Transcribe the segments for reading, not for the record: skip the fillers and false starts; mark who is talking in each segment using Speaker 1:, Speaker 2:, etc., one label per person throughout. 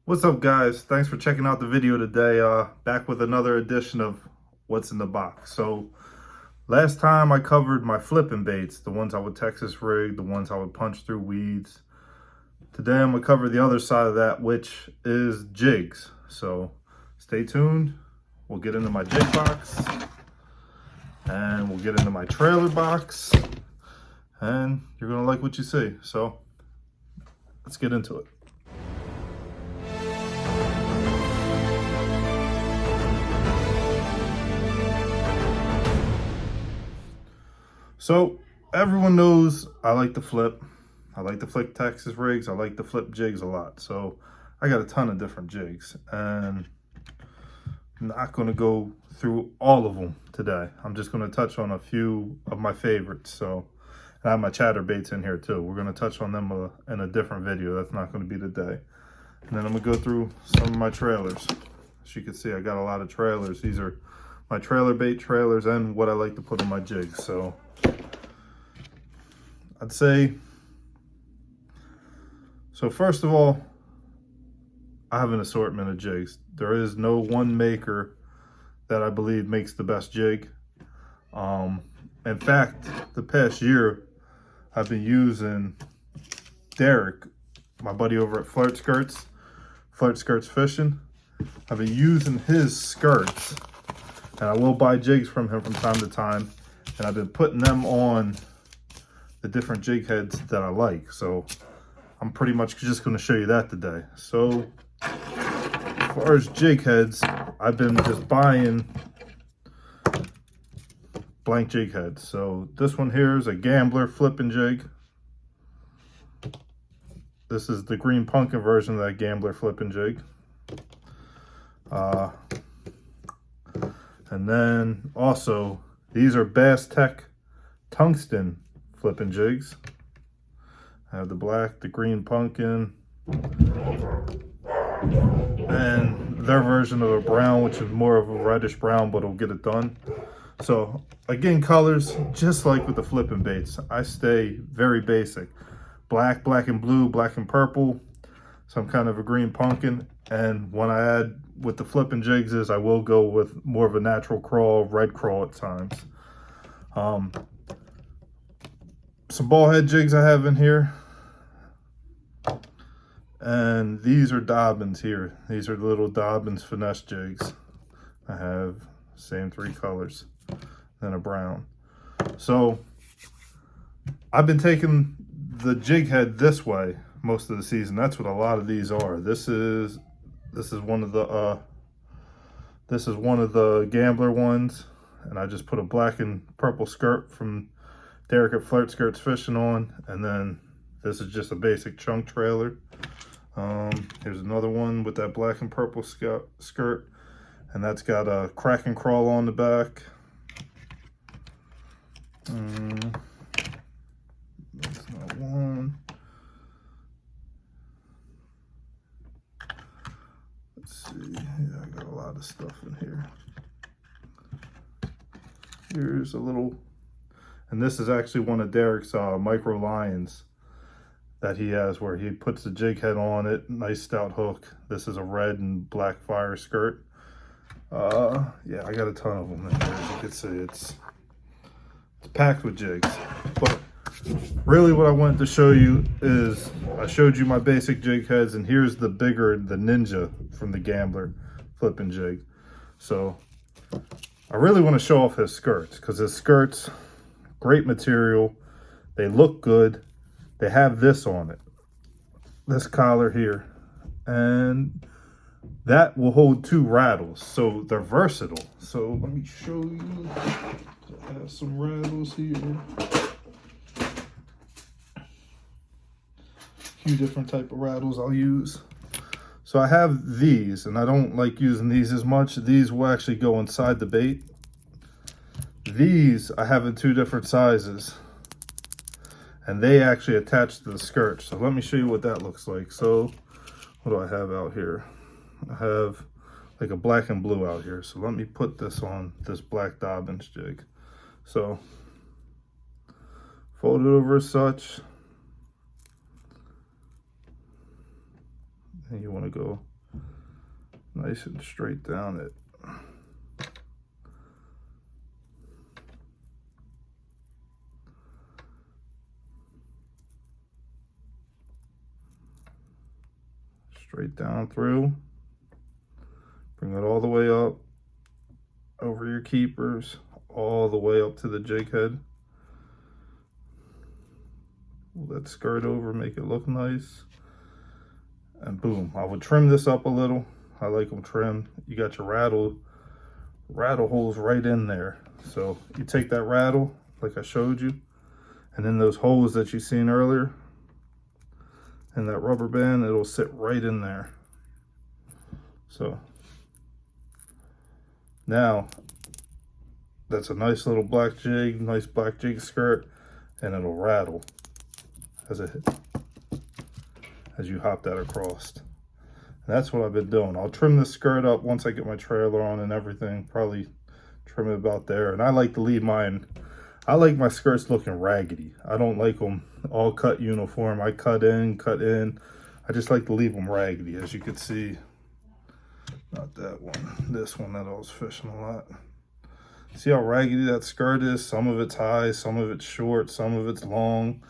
Speaker 1: What's up, guys? Thanks for checking out the video today. Back with another edition of What's in the Box. So last time I covered my flipping baits, the ones I would Texas rig, the ones I would punch through weeds. Today I'm gonna cover the other side of that, which is jigs. So stay tuned. We'll get into my jig box and we'll get into my trailer box, and you're gonna like what you see. So let's get into it. So everyone knows I like to flip. I like to flip Texas rigs. I like to flip jigs a lot. So I got a ton of different jigs, and I'm not going to go through all of them today. I'm just going to touch on a few of my favorites. So I have my chatter baits in here too. We're going to touch on them in a different video. That's not going to be today. And then I'm going to go through some of my trailers. As you can see, I got a lot of trailers. These are my trailer bait trailers and what I like to put on my jigs. So I'd say, so first of all, I have an assortment of jigs. There is no one maker that I believe makes the best jig. In fact, the past year, I've been using Derek, my buddy over at Flirt Skirts Fishing. I've been using his skirts, and I will buy jigs from him from time to time, and I've been putting them on the different jig heads that I like. So I'm pretty much just going to show you that today. So as far as jig heads, I've been just buying blank jig heads. So this one here is a Gambler flipping jig. This is the green pumpkin version of that Gambler flipping jig. And then also, these are Bass Tech tungsten flipping jigs. I have the black, the green pumpkin, and their version of a brown, which is more of a reddish brown, but it'll get it done. So again, colors, just like with the flipping baits, I stay very basic. Black, black and blue, black and purple, some kind of a green pumpkin. And when I add with the flipping jigs is I will go with more of a natural crawl, red crawl at times. Some ball head jigs I have in here, and these are Dobbins here. These are the little Dobbins finesse jigs. I have same three colors, then a brown. So I've been taking the jig head this way most of the season. That's what a lot of these are. This is one of the Gambler ones, and I just put a black and purple skirt from Derek at Flirt Skirts Fishing on, and then this is just a basic chunk trailer. Here's another one with that black and purple skirt, and that's got a crack and crawl on the back. That's not one. Let's see. Yeah, I got a lot of stuff in here. Here's a little. And this is actually one of Derek's micro lions that he has, where he puts the jig head on it, nice stout hook. This is a red and black fire skirt. Yeah, I got a ton of them in here. As you can see, it's packed with jigs. But really what I wanted to show you is, I showed you my basic jig heads, and here's the Ninja from the Gambler flipping jig. So I really want to show off his skirts, because his skirts, great material, they look good. They have this on it, this collar here, and that will hold 2 rattles, so they're versatile. So let me show you. I have some rattles here, a few different type of rattles I'll use. So I have these, and I don't like using these as much. These will actually go inside the bait. These I have in 2 different sizes, and they actually attach to the skirt. So let me show you what that looks like. So what do I have out here? I have like a black and blue out here. So let me put this on this black Dobbins jig. So fold it over as such, and you want to go nice and straight down it. Straight down through. Bring it all the way up over your keepers, all the way up to the jig head. Pull that skirt over, make it look nice. And boom, I would trim this up a little. I like them trimmed. You got your rattle holes right in there. So you take that rattle, like I showed you, and then those holes that you seen earlier, and that rubber band, it'll sit right in there. So now that's a nice little black jig, nice black jig skirt, and it'll rattle as you hop that across. And that's what I've been doing. I'll trim the skirt up once I get my trailer on and everything, probably trim it about there. And I like to leave mine, I like my skirts looking raggedy. I don't like them all cut uniform. I cut in. I just like to leave them raggedy, as you can see. Not that one, this one that I was fishing a lot. See how raggedy that skirt is? Some of it's high, some of it's short, some of it's long.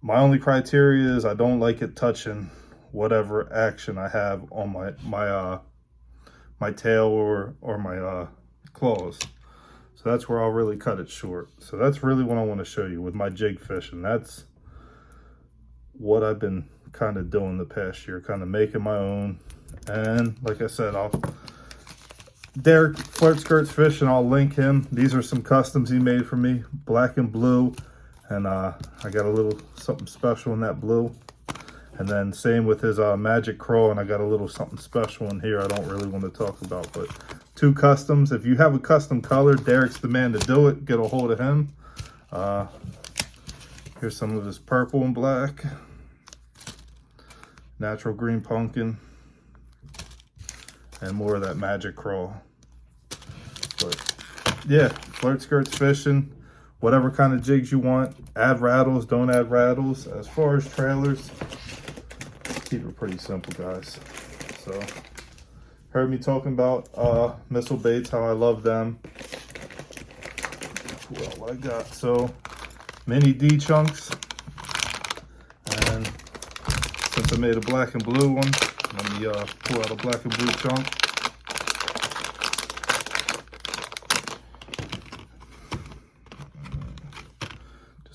Speaker 1: My only criteria is I don't like it touching whatever action I have on my tail or my claws. So that's where I'll really cut it short. So that's really what I want to show you with my jig fishing. That's what I've been kind of doing the past year, kind of making my own. And like I said, Derek Flirt Skirts Fishing, I'll link him. These are some customs he made for me, black and blue. And I got a little something special in that blue. And then same with his magic crawl, and I got a little something special in here I don't really want to talk about. But 2 customs. If you have a custom color, Derek's the man to do it. Get a hold of him. Here's some of his purple and black. Natural green pumpkin. And more of that magic crawl. But yeah, Flirt Skirts Fishing. Whatever kind of jigs you want. Add rattles, don't add rattles. As far as trailers, keep it pretty simple, guys. So, heard me talking about missile baits, how I love them. What I got? So, mini D chunks. And since I made a black and blue one, let me pull out a black and blue chunk.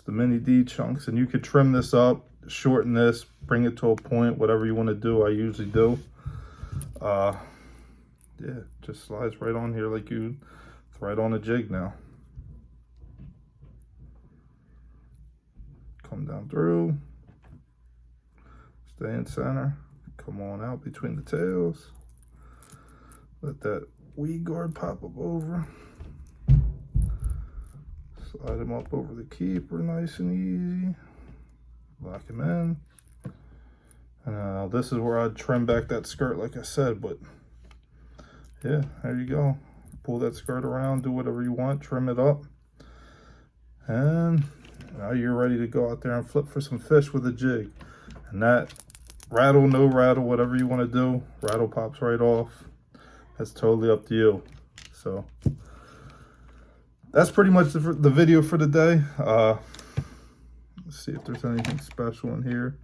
Speaker 1: The mini D chunks, and you could trim this up, shorten this, bring it to a point, whatever you want to do. I usually do. Yeah, just slides right on here like you, it's right on a jig now. Come down through, stay in center, come on out between the tails, let that weed guard pop up over. Slide him up over the keeper nice and easy. Lock him in. And this is where I'd trim back that skirt like I said, but yeah, there you go. Pull that skirt around, do whatever you want, trim it up. And now you're ready to go out there and flip for some fish with a jig. And that rattle, no rattle, whatever you want to do, rattle pops right off. That's totally up to you. So that's pretty much the video for today. Let's see if there's anything special in here.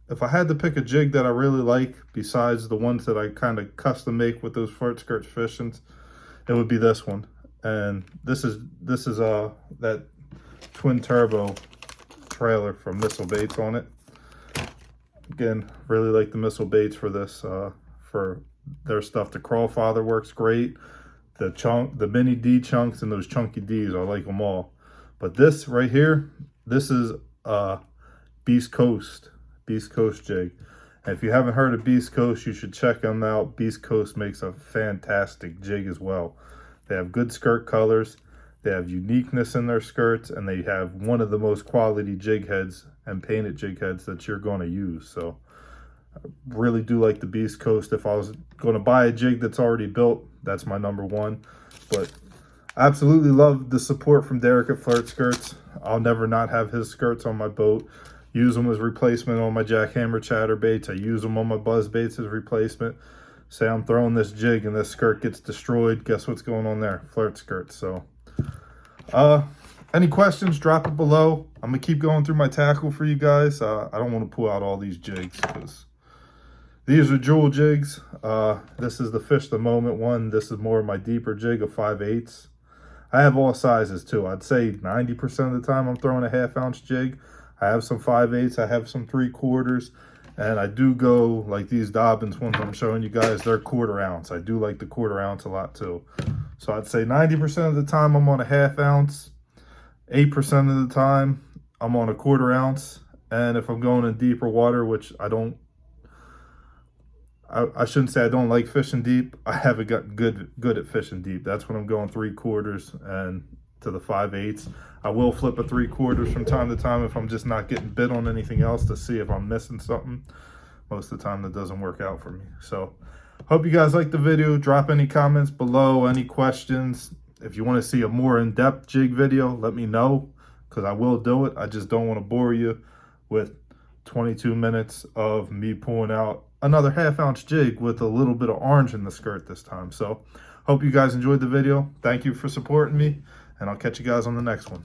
Speaker 1: If I had to pick a jig that I really like, besides the ones that I kind of custom make with those Flirt Skirts Fishings, it would be this one. And this is that twin turbo trailer from Missile Baits on it. Again, really like the Missile Baits for this, for their stuff. The Crawl Father works great. The mini D chunks and those chunky Ds, I like them all. But this right here, this is Beast Coast jig. And if you haven't heard of Beast Coast, you should check them out. Beast Coast makes a fantastic jig as well. They have good skirt colors, they have uniqueness in their skirts, and they have one of the most quality jig heads and painted jig heads that you're going to use. So I really do like the Beast Coast. If I was going to buy a jig that's already built, that's my #1. But I absolutely love the support from Derek at Flirt Skirts. I'll never not have his skirts on my boat. use them as replacement on my jackhammer chatterbaits. I use them on my buzz baits as replacement. Say I'm throwing this jig and this skirt gets destroyed, guess what's going on there? Flirt skirts. So any questions, drop it below. I'm gonna keep going through my tackle for you guys. I don't want to pull out all these jigs because these are jewel jigs. This is the Fish the Moment one. This is more of my deeper jig of 5/8. I have all sizes too. I'd say 90% of the time I'm throwing a 1/2 ounce jig. I have some 5/8, I have some 3/4, and I do go like these Dobbins ones I'm showing you guys, they're 1/4 ounce. I do like the 1/4 ounce a lot too. So I'd say 90% of the time I'm on a 1/2 ounce, 8% of the time I'm on a 1/4 ounce, and if I'm going in deeper water, which I shouldn't say I don't like fishing deep. I haven't gotten good at fishing deep. That's when I'm going 3/4 and to the 5/8. I will flip a 3/4 from time to time if I'm just not getting bit on anything else to see if I'm missing something. Most of the time that doesn't work out for me. So hope you guys liked the video. Drop any comments below, any questions. If you want to see a more in-depth jig video, let me know because I will do it. I just don't want to bore you with 22 minutes of me pulling out another 1/2 ounce jig with a little bit of orange in the skirt this time. So hope you guys enjoyed the video. Thank you for supporting me, and I'll catch you guys on the next one.